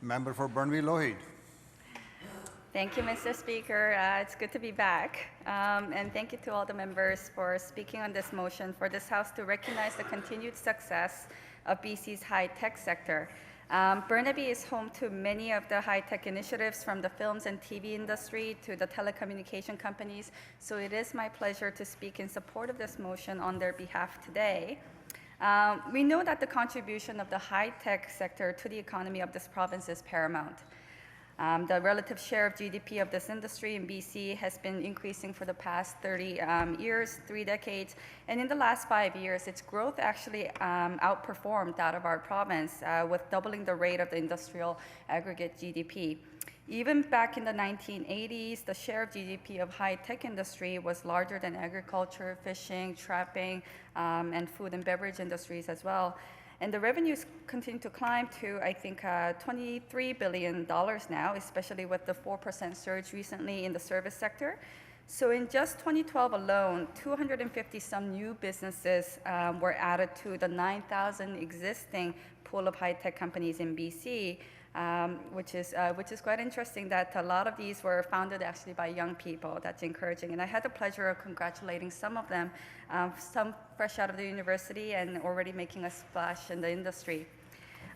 Member for Burnley-Lougheed. Thank you, Mr. Speaker. It's good to be back. And thank you to all the members for speaking on this motion for this House to recognize the continued success of BC's high-tech sector. Burnaby is home to many of the high-tech initiatives from the films and TV industry to the telecommunication companies, so it is my pleasure to speak in support of this motion on their behalf today. We know that the contribution of the high-tech sector to the economy of this province is paramount. The relative share of GDP of this industry in BC has been increasing for the past 30 years, 3 decades, and in the last 5 years, its growth actually outperformed that of our province, with doubling the rate of the industrial aggregate GDP. Even back in the 1980s, the share of GDP of high-tech industry was larger than agriculture, fishing, trapping, and food and beverage industries as well. And the revenues continue to climb to, I think, $23 billion now, especially with the 4% surge recently in the service sector. So in just 2012 alone, 250 some new businesses were added to the 9,000 existing pool of high-tech companies in BC, which is quite interesting that a lot of these were founded actually by young people. That's encouraging. And I had the pleasure of congratulating some of them, some fresh out of the university and already making a splash in the industry.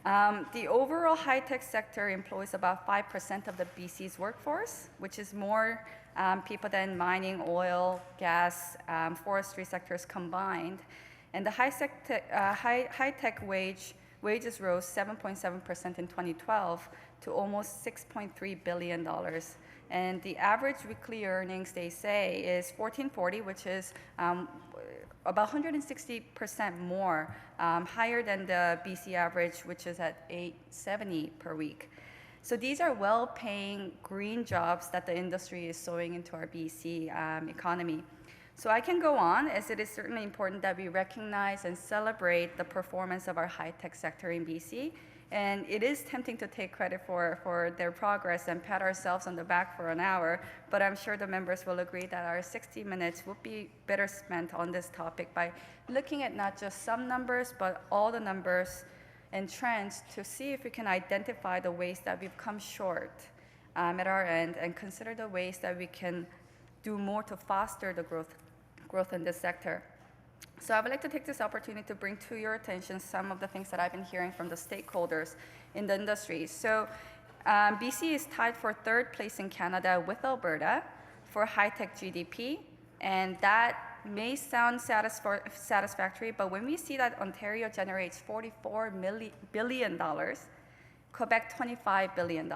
The overall high-tech sector employs about 5% of the BC's workforce, which is more people than mining, oil, gas, forestry sectors combined. And the high-tech wages rose 7.7% in 2012 to almost $6.3 billion. And the average weekly earnings, they say, is $14.40, which is about 160% more, higher than the BC average, which is at $8.70 per week. So these are well-paying green jobs that the industry is sowing into our BC economy. So I can go on, as it is certainly important that we recognize and celebrate the performance of our high-tech sector in BC. And it is tempting to take credit for their progress and pat ourselves on the back for an hour, but I'm sure the members will agree that our 60 minutes would be better spent on this topic by looking at not just some numbers, but all the numbers and trends to see if we can identify the ways that we've come short at our end and consider the ways that we can do more to foster the growth in this sector. So I would like to take this opportunity to bring to your attention some of the things that I've been hearing from the stakeholders in the industry. So BC is tied for 3rd place in Canada with Alberta for high-tech GDP, and that may sound satisfactory, but when we see that Ontario generates $44 billion, Quebec $25 billion,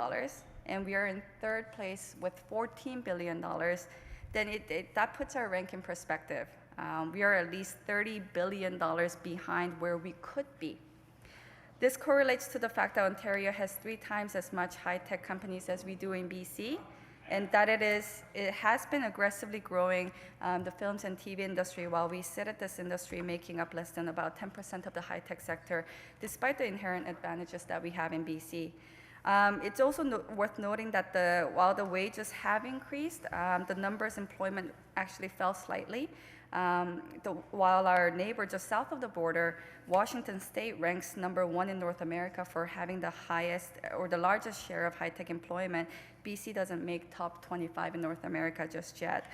and we are in 3rd place with $14 billion, then that puts our rank in perspective. We are at least $30 billion behind where we could be. This correlates to the fact that Ontario has 3 times as much high-tech companies as we do in BC, and that it has been aggressively growing the films and TV industry while we sit at this industry making up less than about 10% of the high-tech sector, despite the inherent advantages that we have in BC. It's also worth noting that while the wages have increased, the numbers employment actually fell slightly. While our neighbor just south of the border, Washington State, ranks #1 in North America for having the highest or the largest share of high-tech employment, BC doesn't make top 25 in North America just yet.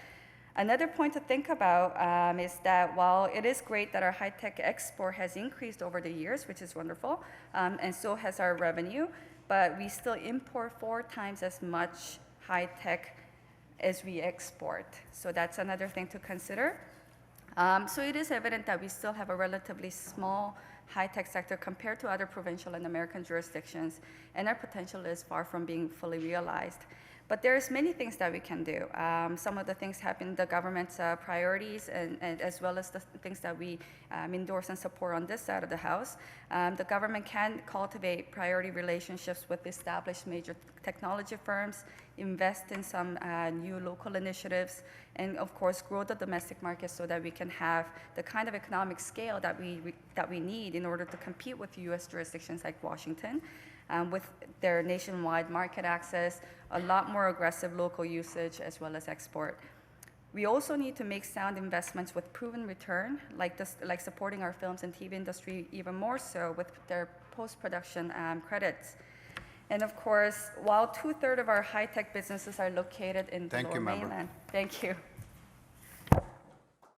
Another point to think about is that while it is great that our high-tech export has increased over the years, which is wonderful, and so has our revenue, but we still import 4 times as much high-tech as we export. So that's another thing to consider. So it is evident that we still have a relatively small high-tech sector compared to other provincial and American jurisdictions, and our potential is far from being fully realized. But there's many things that we can do. Some of the things have been the government's priorities, and as well as the things that we endorse and support on this side of the House. The government can cultivate priority relationships with established major technology firms, invest in some new local initiatives, and of course grow the domestic market so that we can have the kind of economic scale that we need in order to compete with U.S. jurisdictions like Washington. With their nationwide market access, a lot more aggressive local usage, as well as export. We also need to make sound investments with proven return, like supporting our films and TV industry even more so with their post-production credits. And of course, while 2/3 of our high-tech businesses are located in the Thank you, Lower member. Mainland. Thank you.